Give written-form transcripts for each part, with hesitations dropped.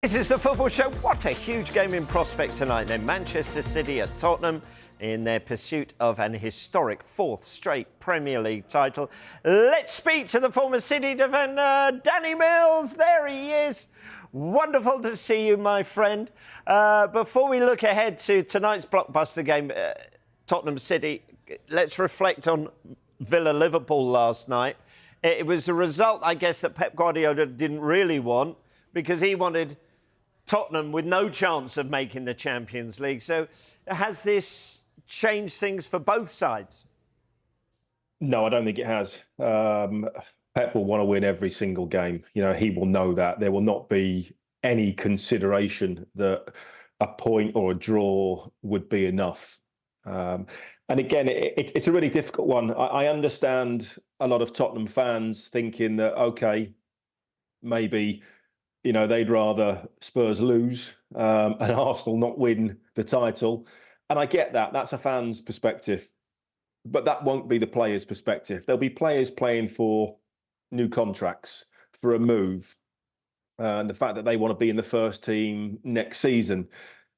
This is the Football Show. What a huge game in prospect tonight. Then Manchester City at Tottenham in their pursuit of an historic fourth straight Premier League title. Let's speak to the former City defender, Danny Mills. There he is. Wonderful to see you, my friend. Before we look ahead to tonight's blockbuster game, Tottenham City, let's reflect on Villa-Liverpool last night. It was a result, I guess, that Pep Guardiola didn't really want, because he wanted Tottenham with no chance of making the Champions League. So has this changed things for both sides? No, I don't think it has. Pep will want to win every single game. You know, he will know that. There will not be any consideration that a point or a draw would be enough. And again, it's a really difficult one. I understand a lot of Tottenham fans thinking that, OK, maybe, you know, they'd rather Spurs lose and Arsenal not win the title. And I get that. That's a fan's perspective. But that won't be the players' perspective. There'll be players playing for new contracts, for a move. And the fact that they want to be in the first team next season.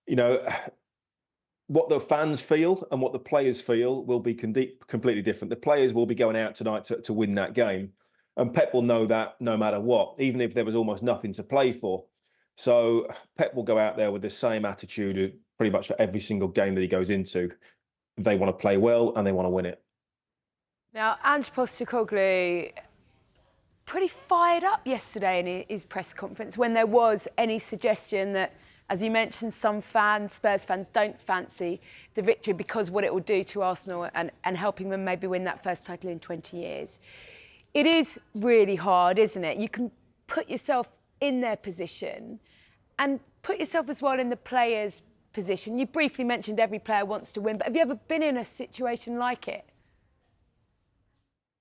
You know, what the fans feel and what the players feel will be completely different. The players will be going out tonight to win that game. And Pep will know that no matter what, even if there was almost nothing to play for. So Pep will go out there with the same attitude pretty much for every single game that he goes into. They want to play well and they want to win it. Now, Ange Postecoglou pretty fired up yesterday in his press conference when there was any suggestion that, as you mentioned, some fans, Spurs fans, don't fancy the victory because what it will do to Arsenal and helping them maybe win that first title in 20 years. It is really hard, isn't it? You can put yourself in their position and put yourself as well in the players' position. You briefly mentioned every player wants to win, but have you ever been in a situation like it?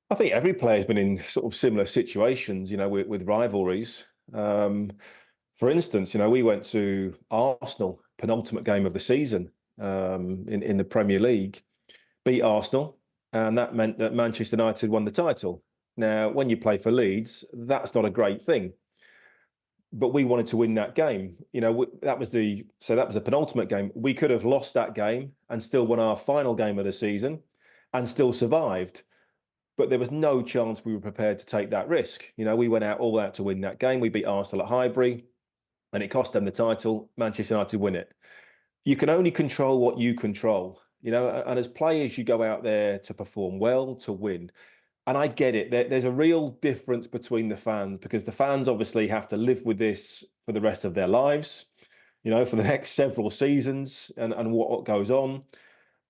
I think every player's been in sort of similar situations, you know, with rivalries. For instance, you know, we went to Arsenal, penultimate game of the season in the Premier League, beat Arsenal, and that meant that Manchester United won the title. Now, when you play for Leeds, that's not a great thing. But we wanted to win that game. You know, that was the penultimate game. We could have lost that game and still won our final game of the season and still survived. But there was no chance we were prepared to take that risk. You know, we went all out to win that game. We beat Arsenal at Highbury and it cost them the title. Manchester United win it. You can only control what you control, you know, and as players, you go out there to perform well, to win. And I get it. There's a real difference between the fans because the fans obviously have to live with this for the rest of their lives, you know, for the next several seasons and what goes on.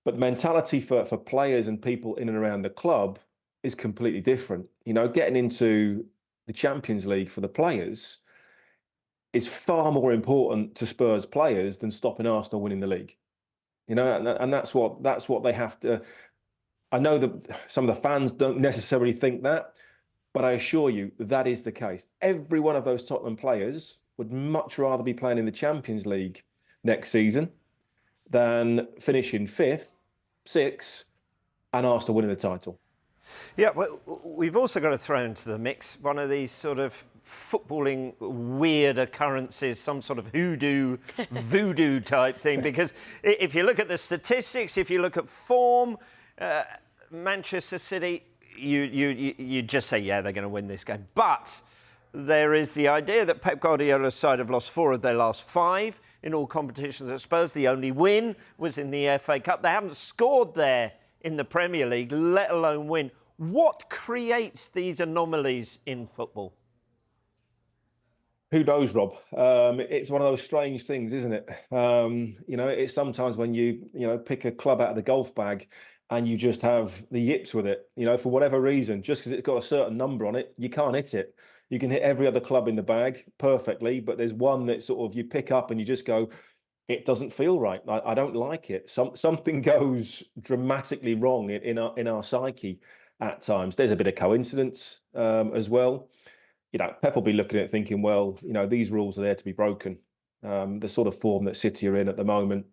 But the mentality for players and people in and around the club is completely different. You know, getting into the Champions League for the players is far more important to Spurs players than stopping Arsenal winning the league. You know, and that's what they have to. I know that some of the fans don't necessarily think that, but I assure you that is the case. Every one of those Tottenham players would much rather be playing in the Champions League next season than finishing 5th, 6th, and Arsenal winning the title. Yeah, well, we've also got to throw into the mix one of these sort of footballing weird occurrences, some sort of voodoo type thing, because if you look at the statistics, if you look at form, Manchester City, you just say, yeah, they're going to win this game. But there is the idea that Pep Guardiola's side have lost 4 of their last 5 in all competitions at Spurs. The only win was in the FA Cup. They haven't scored there in the Premier League, let alone win. What creates these anomalies in football? Who knows, Rob? It's one of those strange things, isn't it? You know, it's sometimes when you pick a club out of the golf bag and you just have the yips with it, you know, for whatever reason, just because it's got a certain number on it, you can't hit it. You can hit every other club in the bag perfectly, but there's one that sort of you pick up and you just go, it doesn't feel right. I don't like it. Something goes dramatically wrong in our psyche at times. There's a bit of coincidence as well. You know, Pep will be looking at it thinking, well, you know, these rules are there to be broken. The sort of form that City are in at the moment,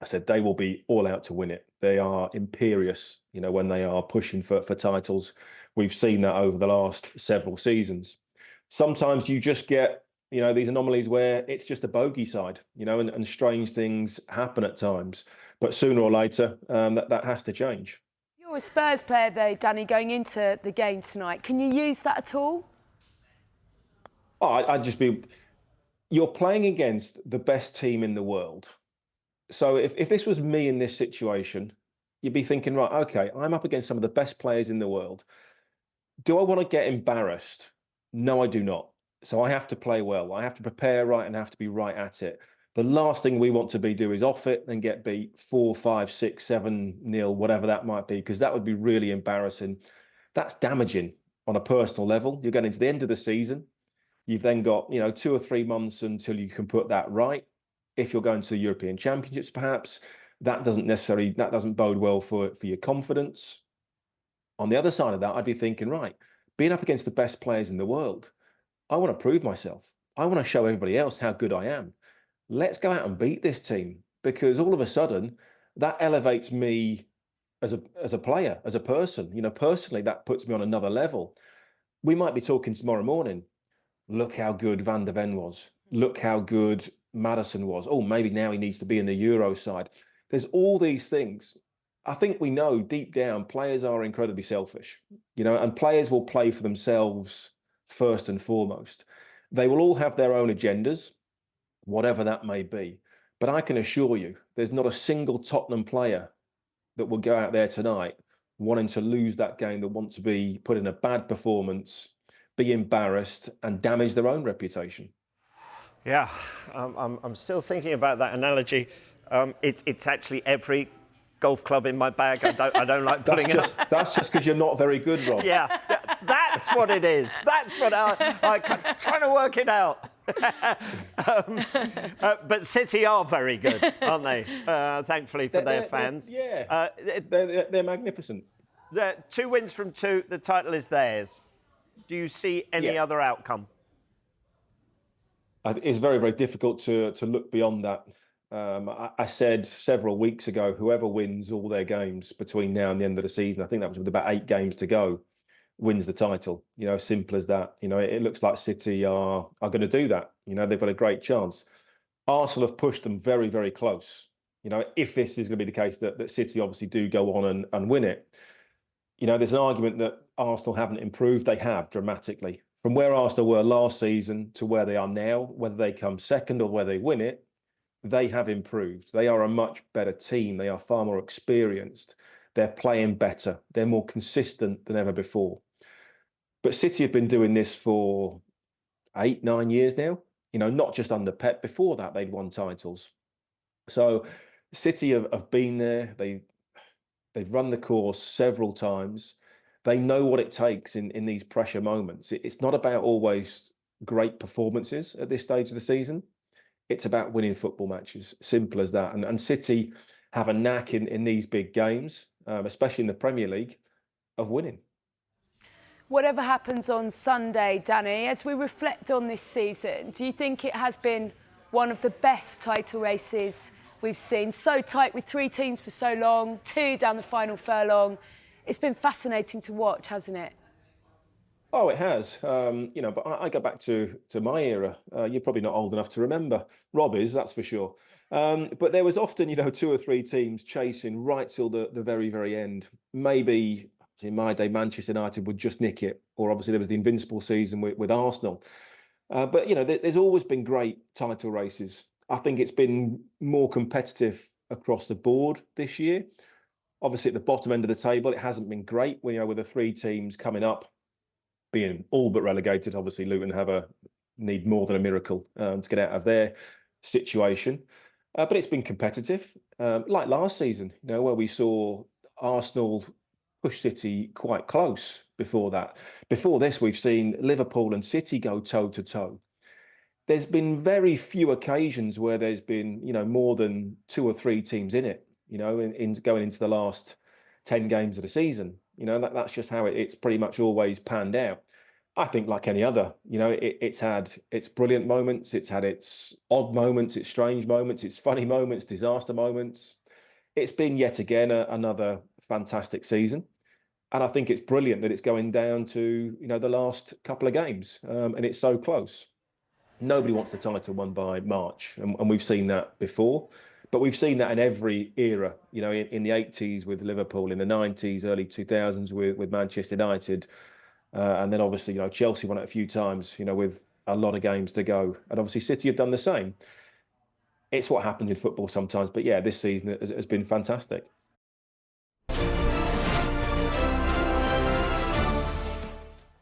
I said they will be all out to win it. They are imperious, you know, when they are pushing for titles. We've seen that over the last several seasons. Sometimes you just get, these anomalies where it's just a bogey side, and strange things happen at times. But sooner or later, that has to change. You're a Spurs player, though, Danny, going into the game tonight. Can you use that at all? Oh, I'd just be. You're playing against the best team in the world. So if this was me in this situation, you'd be thinking, right, okay, I'm up against some of the best players in the world. Do I want to get embarrassed? No, I do not. So I have to play well. I have to prepare right and have to be right at it. The last thing we want to do is off it and get beat 4, 5, 6, 7-0, whatever that might be, because that would be really embarrassing. That's damaging on a personal level. You're getting to the end of the season. You've then got, 2 or 3 months until you can put that right. If you're going to the European Championships, perhaps, that doesn't bode well for your confidence. On the other side of that, I'd be thinking, right, being up against the best players in the world, I want to prove myself. I want to show everybody else how good I am. Let's go out and beat this team, because all of a sudden that elevates me as a player, as a person. Personally, that puts me on another level. We might be talking tomorrow morning. Look how good Van der Ven was. Look how good Maddison was. Oh, maybe now he needs to be in the Euro side. There's all these things. I think we know deep down players are incredibly selfish, and players will play for themselves first and foremost. They will all have their own agendas, whatever that may be. But I can assure you, there's not a single Tottenham player that will go out there tonight wanting to lose that game, that want to be put in a bad performance, be embarrassed and damage their own reputation. Yeah, I'm still thinking about that analogy. It's actually every golf club in my bag. I don't like pulling it. That's just because you're not very good, Rob. Yeah, that's what it is. That's what I'm trying to work it out. But City are very good, aren't they? Thankfully for their fans. They're magnificent. 2 wins from 2. The title is theirs. Do you see any other outcome? It's very, very difficult to look beyond that. I said several weeks ago, whoever wins all their games between now and the end of the season, I think that was with about 8 games to go, wins the title. Simple as that. It looks like City are going to do that. They've got a great chance. Arsenal have pushed them very, very close. If this is going to be the case that City obviously do go on and win it, there's an argument that Arsenal haven't improved. They have dramatically. From where Arsenal were last season to where they are now, whether they come second or whether they win it, they have improved. They are a much better team. They are far more experienced. They're playing better. They're more consistent than ever before. But City have been doing this for 8, 9 years now. Not just under Pep. Before that, they'd won titles. So City have been there. They've run the course several times. They know what it takes in these pressure moments. It's not about always great performances at this stage of the season. It's about winning football matches. Simple as that. And City have a knack in these big games, especially in the Premier League, of winning. Whatever happens on Sunday, Danny, as we reflect on this season, do you think it has been one of the best title races we've seen? So tight with 3 teams for so long, 2 down the final furlong. It's been fascinating to watch, hasn't it? Oh, it has. But I go back to my era. You're probably not old enough to remember. Rob is, that's for sure. But there was often, 2 or 3 teams chasing right till the very, very end. Maybe in my day, Manchester United would just nick it, or obviously there was the invincible season with Arsenal. But there's always been great title races. I think it's been more competitive across the board this year. Obviously, at the bottom end of the table, it hasn't been great. With the 3 teams coming up, being all but relegated. Obviously, Luton need more than a miracle to get out of their situation. But it's been competitive, like last season, where we saw Arsenal push City quite close before that. Before this, we've seen Liverpool and City go toe to toe. There's been very few occasions where there's been, more than 2 or 3 teams in it, in going into the last 10 games of the season. That's just how it's pretty much always panned out. I think like any other, it's had its brilliant moments, it's had its odd moments, its strange moments, its funny moments, disaster moments. It's been yet again another fantastic season. And I think it's brilliant that it's going down to, the last couple of games and it's so close. Nobody wants the title won by March, and we've seen that before. But we've seen that in every era, you know, in the 80s with Liverpool, in the 90s, early 2000s with Manchester United. And then obviously, you know, Chelsea won it a few times, you know, with a lot of games to go. And obviously City have done the same. It's what happens in football sometimes. But yeah, this season has been fantastic.